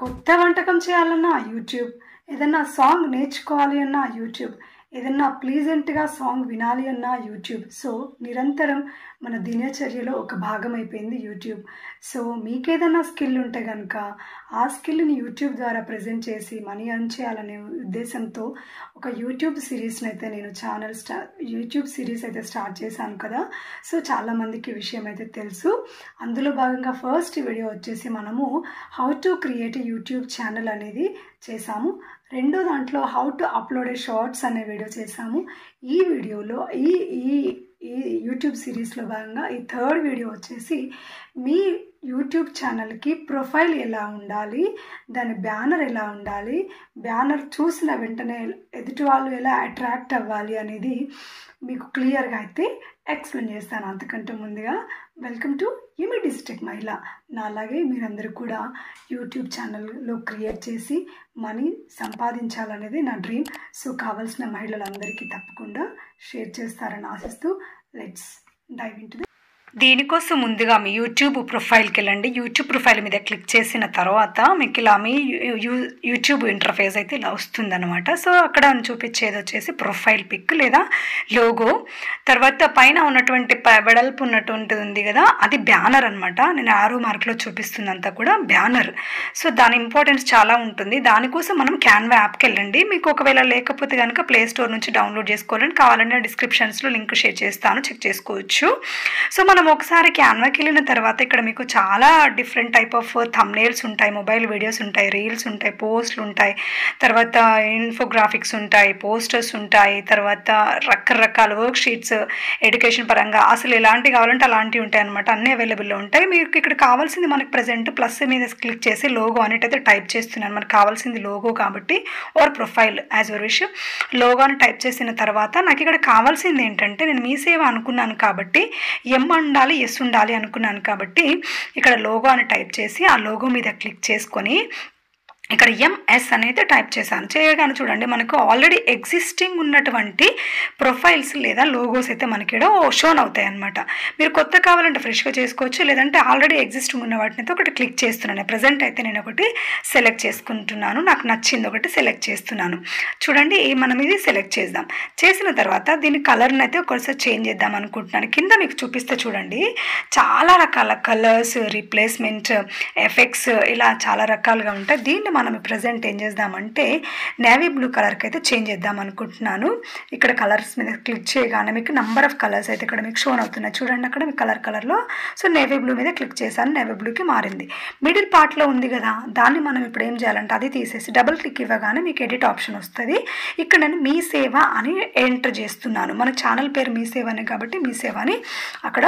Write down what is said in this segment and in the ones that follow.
కొత్త వంటకం చేయాలన్నా యూట్యూబ్, ఏదన్నా సాంగ్ నేర్చుకోవాలి అన్నా యూట్యూబ్, ఏదన్నా ప్లీజెంట్గా సాంగ్ వినాలి అన్నా యూట్యూబ్. సో నిరంతరం మన దినచర్యలో ఒక భాగం అయిపోయింది యూట్యూబ్. సో మీకేదైనా స్కిల్ ఉంటే కనుక ఆ స్కిల్ని యూట్యూబ్ ద్వారా ప్రజెంట్ చేసి మనీ ఎర్న్ చేయాలనే ఉద్దేశంతో ఒక యూట్యూబ్ సిరీస్ని అయితే నేను యూట్యూబ్ సిరీస్ అయితే స్టార్ట్ చేశాను కదా. సో చాలామందికి విషయం అయితే తెలుసు. అందులో భాగంగా ఫస్ట్ వీడియో వచ్చేసి మనము how to create YouTube channel అనేది చేసాము. రెండో దాంట్లో హౌ టు అప్లోడ్ షార్ట్స్ అనే వీడియో చేసాము. ఈ వీడియోలో ఈ యూట్యూబ్ సిరీస్లో భాగంగా ఈ థర్డ్ వీడియో వచ్చేసి మీ యూట్యూబ్ ఛానల్కి ప్రొఫైల్ ఎలా ఉండాలి, దాని బ్యానర్ ఎలా ఉండాలి, బ్యానర్ చూసిన వెంటనే ఎదుటి వాళ్ళు ఎలా అట్రాక్ట్ అవ్వాలి అనేది మీకు క్లియర్గా అయితే ఎక్స్ప్లెయిన్ చేస్తాను. అంతకంటే ముందుగా వెల్కమ్ టు యుమి డిజిటెక్ మహిళ. నాలాగే మీరందరూ కూడా యూట్యూబ్ ఛానల్లో క్రియేట్ చేసి మనీ సంపాదించాలనేది నా డ్రీమ్. సో కావాల్సిన మహిళలందరికీ తప్పకుండా షేర్ చేస్తారని ఆశిస్తూ లెట్స్ డైవ్ ఇంటు ది. దీనికోసం ముందుగా మీ యూట్యూబ్ ప్రొఫైల్కి వెళ్ళండి. యూట్యూబ్ ప్రొఫైల్ మీద క్లిక్ చేసిన తర్వాత మీకు ఇలా మీ యూట్యూబ్ ఇంటర్ఫేస్ అయితే ఇలా వస్తుందన్నమాట. సో అక్కడ చూపించేది వచ్చేసి ప్రొఫైల్ పిక్ లేదా లోగో. తర్వాత పైన ఉన్నటువంటి వెడల్పు ఉన్నటువంటిది ఉంది కదా, అది బ్యానర్ అనమాట. నేను ఆరో మార్క్లో చూపిస్తుందంతా కూడా బ్యానర్. సో దాని ఇంపార్టెన్స్ చాలా ఉంటుంది. దానికోసం మనం క్యాన్వా యాప్కి వెళ్ళండి. మీకు ఒకవేళ లేకపోతే కనుక ప్లే స్టోర్ నుంచి డౌన్లోడ్ చేసుకోవాలని కావాలంటే డిస్క్రిప్షన్స్లో లింక్ షేర్ చేస్తాను, చెక్ చేసుకోవచ్చు. సో మనం ఒకసారి క్యాన్వాకి వెళ్ళిన తర్వాత ఇక్కడ మీకు చాలా డిఫరెంట్ టైప్ ఆఫ్ థంబ్నెయిల్స్ ఉంటాయి, మొబైల్ వీడియోస్ ఉంటాయి, రీల్స్ ఉంటాయి, పోస్టులు ఉంటాయి, తర్వాత ఇన్ఫోగ్రాఫిక్స్ ఉంటాయి, పోస్టర్స్ ఉంటాయి, తర్వాత రకరకాల వర్క్ షీట్స్ ఎడ్యుకేషన్ పరంగా అసలు ఎలాంటివి కావాలంటే అలాంటివి ఉంటాయి అనమాట. అన్నీ అవైలబుల్లో ఉంటాయి. మీకు ఇక్కడ కావాల్సింది మనకు ప్రజెంట్ ప్లస్ మీద క్లిక్ చేసి లోగో అనేటైతే టైప్ చేస్తున్నాను. మనకు కావాల్సింది లోగో కాబట్టి or profile as your wish. Logo అని టైప్ చేసిన తర్వాత నాకు ఇక్కడ కావాల్సింది ఏంటంటే నేను మీ సేవ అనుకున్నాను కాబట్టి ఉండాలి, ఎస్ ఉండాలి అనుకున్నాను కాబట్టి ఇక్కడ లోగో అని టైప్ చేసి ఆ లోగో మీద క్లిక్ చేసుకొని ఇక్కడ ఎంఎస్ అనేది టైప్ చేశాను. చేయగానే చూడండి మనకు ఆల్రెడీ ఎగ్జిస్టింగ్ ఉన్నటువంటి ప్రొఫైల్స్ లేదా లోగోస్ అయితే మనకి ఇక్కడ షోన్ అవుతాయి అనమాట. మీరు కొత్త కావాలంటే ఫ్రెష్గా చేసుకోవచ్చు, లేదంటే ఆల్రెడీ ఎగ్జిస్టింగ్ ఉన్న వాటిని అయితే ఒకటి క్లిక్ చేస్తున్నాను. ప్రజెంట్ అయితే నేను ఒకటి సెలెక్ట్ చేసుకుంటున్నాను, నాకు నచ్చింది ఒకటి సెలెక్ట్ చేస్తున్నాను. చూడండి మనం ఇది సెలెక్ట్ చేద్దాం. చేసిన తర్వాత దీని కలర్ని అయితే ఒకసారి చేంజ్ చేద్దాం అనుకుంటున్నాను. కింద మీకు చూపిస్తే చూడండి చాలా రకాల కలర్స్, రీప్లేస్మెంట్, ఎఫెక్ట్స్ ఇలా చాలా రకాలుగా ఉంటాయి. దీన్ని మనం ప్రజెంట్ ఏం చేద్దామంటే నేవీ బ్లూ కలర్కి అయితే చేంజ్ చేద్దాం అనుకుంటున్నాను. ఇక్కడ కలర్స్ మీద క్లిక్ చేయగానే మీకు నంబర్ ఆఫ్ కలర్స్ అయితే ఇక్కడ మీకు షోన్ అవుతున్నాయి. చూడండి అక్కడ మీకు కలర్లో. సో నేవీ బ్లూ మీద క్లిక్ చేశాను, నేవీ బ్లూకి మారింది. మిడిల్ పార్ట్లో ఉంది కదా, దాన్ని మనం ఇప్పుడు ఏం చేయాలంటే అది తీసేసి డబుల్ క్లిక్ ఇవ్వగానే మీకు ఎడిట్ ఆప్షన్ వస్తుంది. ఇక్కడ నేను మీ సేవ అని ఎంటర్ చేస్తున్నాను. మన ఛానల్ పేరు మీ సేవ అనే కాబట్టి మీ సేవ అని అక్కడ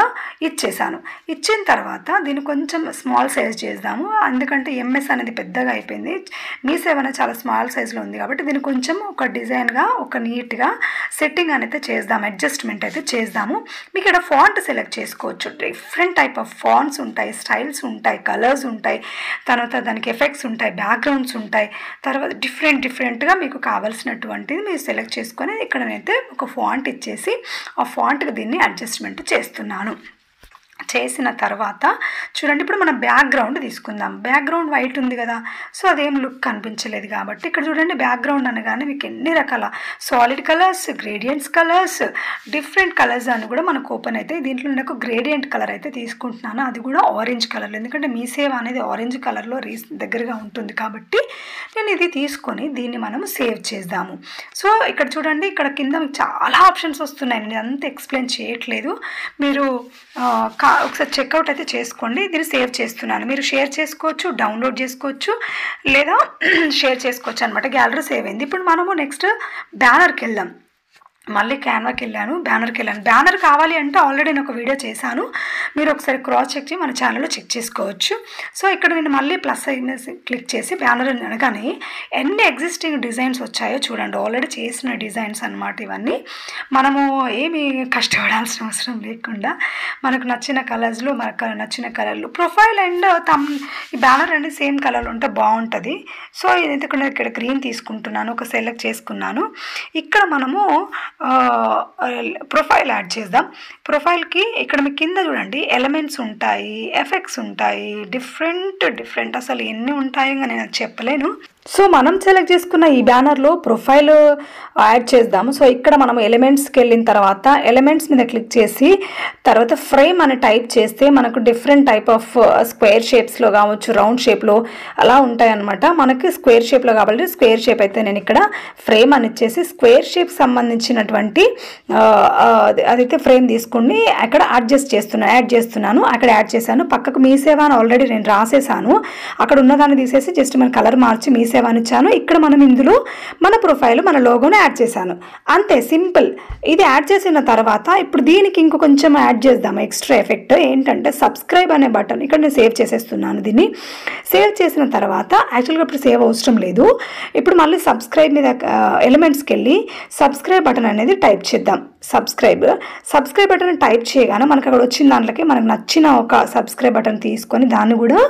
ఇచ్చేసాను. ఇచ్చిన తర్వాత దీన్ని కొంచెం స్మాల్ సైజ్ చేద్దాము, ఎందుకంటే ఎంఎస్ అనేది పెద్దగా అయిపోయింది. మీ సేవ చాలా స్మాల్ సైజులో ఉంది కాబట్టి దీన్ని కొంచెం ఒక డిజైన్గా ఒక నీట్గా సెట్టింగ్ అనేది చేద్దాం, అడ్జస్ట్మెంట్ అయితే చేద్దాము. మీకు ఇక్కడ ఫాంట్ సెలెక్ట్ చేసుకోవచ్చు. డిఫరెంట్ టైప్ ఆఫ్ ఫాంట్స్ ఉంటాయి, స్టైల్స్ ఉంటాయి, కలర్స్ ఉంటాయి, తర్వాత దానికి ఎఫెక్ట్స్ ఉంటాయి, బ్యాక్గ్రౌండ్స్ ఉంటాయి, తర్వాత డిఫరెంట్గా మీకు కావాల్సినటువంటిది మీరు సెలెక్ట్ చేసుకొని ఇక్కడ నేనైతే ఒక ఫాంట్ ఇచ్చేసి ఆ ఫాంట్కి దీన్ని అడ్జస్ట్మెంట్ చేస్తున్నాను. చేసిన తర్వాత చూడండి ఇప్పుడు మనం బ్యాక్గ్రౌండ్ తీసుకుందాం. బ్యాక్గ్రౌండ్ వైట్ ఉంది కదా, సో అదేం లుక్ కనిపించలేదు కాబట్టి ఇక్కడ చూడండి బ్యాక్గ్రౌండ్ అనగానే మీకు ఎన్ని రకాల solid colours, gradients colours, different colours అని కూడా మనకు ఓపెన్ అయితే. దీంట్లో నాకు గ్రేడియంట్ కలర్ అయితే తీసుకుంటున్నాను, అది కూడా ఆరెంజ్ కలర్లో, ఎందుకంటే మీ సేవ అనేది ఆరెంజ్ కలర్లో దగ్గరగా ఉంటుంది కాబట్టి నేను ఇది తీసుకొని దీన్ని మనం సేవ్ చేద్దాము. సో ఇక్కడ చూడండి ఇక్కడ కింద మీకు చాలా ఆప్షన్స్ వస్తున్నాయి. నేను అంతా ఎక్స్ప్లెయిన్ చేయట్లేదు, మీరు ఒకసారి చెక్అవుట్ అయితే చేసుకోండి. దీన్ని సేవ్ చేస్తున్నాను. మీరు షేర్ చేసుకోవచ్చు, డౌన్లోడ్ చేసుకోవచ్చు, లేదా షేర్ చేసుకోవచ్చు అనమాట. గ్యాలరీ సేవ్ అయింది. ఇప్పుడు మనము నెక్స్ట్ బ్యానర్కి వెళ్దాం. మళ్ళీ క్యాన్వాకి వెళ్ళాను, బ్యానర్కి వెళ్ళాను. బ్యానర్ కావాలి అంటే ఆల్రెడీ నేను ఒక వీడియో చేశాను, మీరు ఒకసారి క్రాస్ చెక్ చేసి మన ఛానల్లో చెక్ చేసుకోవచ్చు. సో ఇక్కడ నేను మళ్ళీ ప్లస్ క్లిక్ చేసి బ్యానర్ అనగానే ఎన్ని ఎగ్జిస్టింగ్ డిజైన్స్ వచ్చాయో చూడండి. ఆల్రెడీ చేసిన డిజైన్స్ అనమాట ఇవన్నీ. మనము ఏమి కష్టపడాల్సిన అవసరం లేకుండా మనకు నచ్చిన కలర్స్లో మనకు నచ్చిన కలర్లు ప్రొఫైల్ అండ్ ఈ బ్యానర్ అనేది సేమ్ కలర్లో ఉంటే బాగుంటుంది. సో ఇది ఇక్కడ గ్రీన్ తీసుకుంటున్నాను, ఒక సెలెక్ట్ చేసుకున్నాను. ఇక్కడ మనము ప్రొఫైల్ యాడ్ చేద్దాం. ప్రొఫైల్కి ఇక్కడ మీ కింద చూడండి ఎలిమెంట్స్ ఉంటాయి, ఎఫెక్ట్స్ ఉంటాయి, డిఫరెంట్ అసలు ఎన్ని ఉంటాయో నేను చెప్పలేను. సో మనం సెలెక్ట్ చేసుకున్న ఈ బ్యానర్లో ప్రొఫైల్ యాడ్ చేద్దాము. సో ఇక్కడ మనం ఎలిమెంట్స్కి వెళ్ళిన తర్వాత ఎలిమెంట్స్ మీద క్లిక్ చేసి తర్వాత ఫ్రేమ్ అని టైప్ చేస్తే మనకు డిఫరెంట్ టైప్ ఆఫ్ స్క్వేర్ షేప్స్లో కావచ్చు, రౌండ్ షేప్లో అలా ఉంటాయన్నమాట. మనకి స్క్వేర్ షేప్లో కాబట్టి స్క్వేర్ షేప్ అయితే నేను ఇక్కడ ఫ్రేమ్ అని ఇచ్చేసి స్క్వేర్ షేప్ సంబంధించినటువంటి అదైతే ఫ్రేమ్ తీసుకుని అక్కడ యాడ్ చేస్తున్నాను. అక్కడ యాడ్ చేశాను. పక్కకు మీ సేవ అని ఆల్రెడీ నేను రాసేసాను. అక్కడ ఉన్నదాన్ని తీసేసి జస్ట్ మన కలర్ మార్చి మీ సేవ అని ఇచ్చాను. ఇక్కడ మనం ఇందులో మన ప్రొఫైల్ మన లోగోని యాడ్ చేశాను. అంతే, సింపుల్. ఇది యాడ్ చేసిన తర్వాత ఇప్పుడు దీనికి ఇంకో కొంచెం యాడ్ చేద్దాం. ఎక్స్ట్రా ఎఫెక్ట్ ఏంటంటే సబ్స్క్రైబ్ అనే బటన్ ఇక్కడ నేను సేవ్ చేసేస్తున్నాను. దీన్ని సేవ్ చేసిన తర్వాత యాక్చువల్గా ఇప్పుడు సేవ్ అవసరం లేదు. ఇప్పుడు మళ్ళీ సబ్స్క్రైబ్ మీద ఎలిమెంట్స్కి వెళ్ళి సబ్స్క్రైబ్ బటన్ అనేది టైప్ చేద్దాం. సబ్స్క్రైబ్ బటన్ టైప్ చేయగానే మనకు అక్కడ వచ్చిన దాంట్లోకి మనకు నచ్చిన ఒక సబ్స్క్రైబ్ బటన్ తీసుకొని దాన్ని కూడా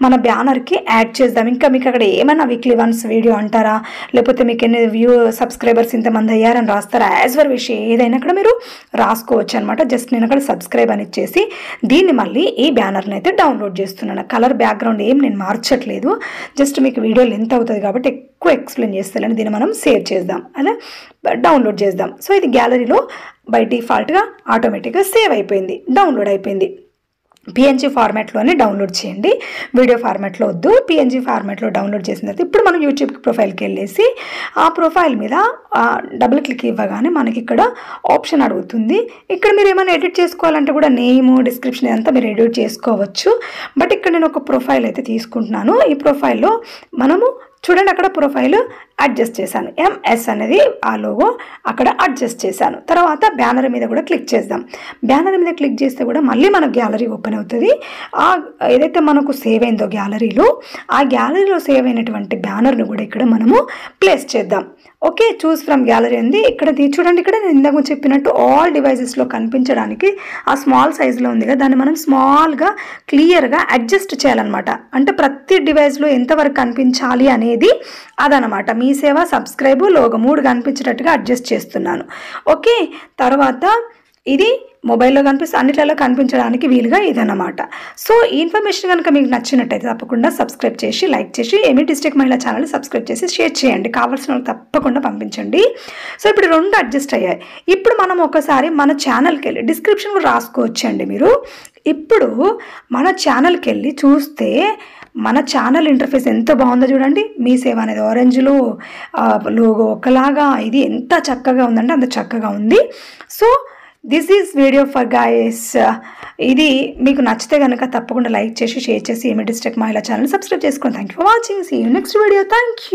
మన బ్యానర్కి యాడ్ చేద్దాం. ఇంకా మీకు అక్కడ ఏమైనా వీక్లీ వన్స్ వీడియో అంటారా, లేకపోతే మీకు ఎన్ని సబ్స్క్రైబర్స్ ఇంతమంది అయ్యారని రాస్తారా, యాజ్ వర్ విష్ ఏదైనా అక్కడ మీరు రాసుకోవచ్చు అనమాట. జస్ట్ నేను అక్కడ సబ్స్క్రైబ్ అని ఇచ్చేసి దీన్ని మళ్ళీ ఈ బ్యానర్ని అయితే డౌన్లోడ్ చేస్తున్నాను. కలర్ బ్యాక్గ్రౌండ్ ఏం నేను మార్చట్లేదు. జస్ట్ మీకు వీడియో లెంత్ అవుతుంది కాబట్టి ఎక్కువ ఎక్స్ప్లెయిన్ చేస్తాను. దీన్ని మనం సేవ్ చేద్దాం, అదే డౌన్లోడ్ చేద్దాం. సో ఇది గ్యాలరీలో బై డిఫాల్ట్గా ఆటోమేటిక్గా సేవ్ అయిపోయింది, డౌన్లోడ్ అయిపోయింది. పిఎన్జీ ఫార్మాట్లోనే డౌన్లోడ్ చేయండి, వీడియో ఫార్మాట్లో వద్దు. పిఎన్జీ ఫార్మాట్లో డౌన్లోడ్ చేసిన తర్వాత ఇప్పుడు మనం యూట్యూబ్ ప్రొఫైల్కి వెళ్ళేసి ఆ ప్రొఫైల్ మీద డబుల్ క్లిక్ ఇవ్వగానే మనకి ఇక్కడ ఆప్షన్ అడుగుతుంది. ఇక్కడ మీరు ఏమైనా ఎడిట్ చేసుకోవాలంటే కూడా నేమ్, డిస్క్రిప్షన్ ఇదంతా మీరు ఎడిట్ చేసుకోవచ్చు. బట్ ఇక్కడ నేను ఒక ప్రొఫైల్ అయితే తీసుకుంటున్నాను. ఈ ప్రొఫైల్లో మనము చూడండి అక్కడ ప్రొఫైల్ అడ్జస్ట్ చేశాను. ఎంఎస్ అనేది ఆ లోగో అక్కడ అడ్జస్ట్ చేశాను. తర్వాత బ్యానర్ మీద కూడా క్లిక్ చేద్దాం. బ్యానర్ మీద క్లిక్ చేస్తే కూడా మళ్ళీ మన గ్యాలరీ ఓపెన్ అవుతుంది. ఏదైతే మనకు సేవ్ అయిందో గ్యాలరీలో, ఆ గ్యాలరీలో సేవ్ అయినటువంటి బ్యానర్ను కూడా ఇక్కడ మనము ప్లేస్ చేద్దాం. ఓకే, చూస్ ఫ్రమ్ గ్యాలరీ ఉంది. ఇక్కడ చూడండి, ఇక్కడ నేను ఇందాక చెప్పినట్టు ఆల్ డివైజెస్లో కనిపించడానికి ఆ స్మాల్ సైజులో ఉంది కదా, దాన్ని మనం స్మాల్గా క్లియర్గా అడ్జస్ట్ చేయాలన్నమాట. అంటే ప్రతి డివైస్లో ఎంతవరకు కనిపించాలి అనేది అదనమాట. మీ సేవ, సబ్స్క్రైబ్, లోగో 3 కనిపించేటట్టుగా అడ్జస్ట్ చేస్తున్నాను. ఓకే, తర్వాత ఇది మొబైల్లో అన్నిట్లలో కనిపించడానికి వీలుగా ఇదన్నమాట. సో ఈ ఇన్ఫర్మేషన్ కనుక మీకు నచ్చినట్టయితే తప్పకుండా సబ్స్క్రైబ్ చేసి, లైక్ చేసి, ఏమి డిస్ట్రిక్ట్ మహిళా ఛానల్ సబ్స్క్రైబ్ చేసి షేర్ చేయండి. కావాల్సిన వాళ్ళు తప్పకుండా పంపించండి. సో ఇప్పుడు 2 అడ్జస్ట్ అయ్యాయి. ఇప్పుడు మనం ఒకసారి మన ఛానల్కి వెళ్ళి డిస్క్రిప్షన్లో రాసుకోవచ్చండి మీరు. ఇప్పుడు మన ఛానల్కి వెళ్ళి చూస్తే మన ఛానల్ ఇంటర్ఫేస్ ఎంత బాగుందో చూడండి. మీ సేవ అనేది ఆరెంజ్లో లోగో ఒకలాగా, ఇది ఎంత చక్కగా ఉందంటే అంత చక్కగా ఉంది. So this is video for guys. ఇది మీకు నచ్చితే కనుక తప్పకుండా లైక్ చేసి, షేర్ చేసి, ఏమి డిస్ట్రిక్ట్ మహిళా ఛానల్ సబ్స్క్రైబ్ చేసుకోండి. Thank you for watching. See you next video. Thank you.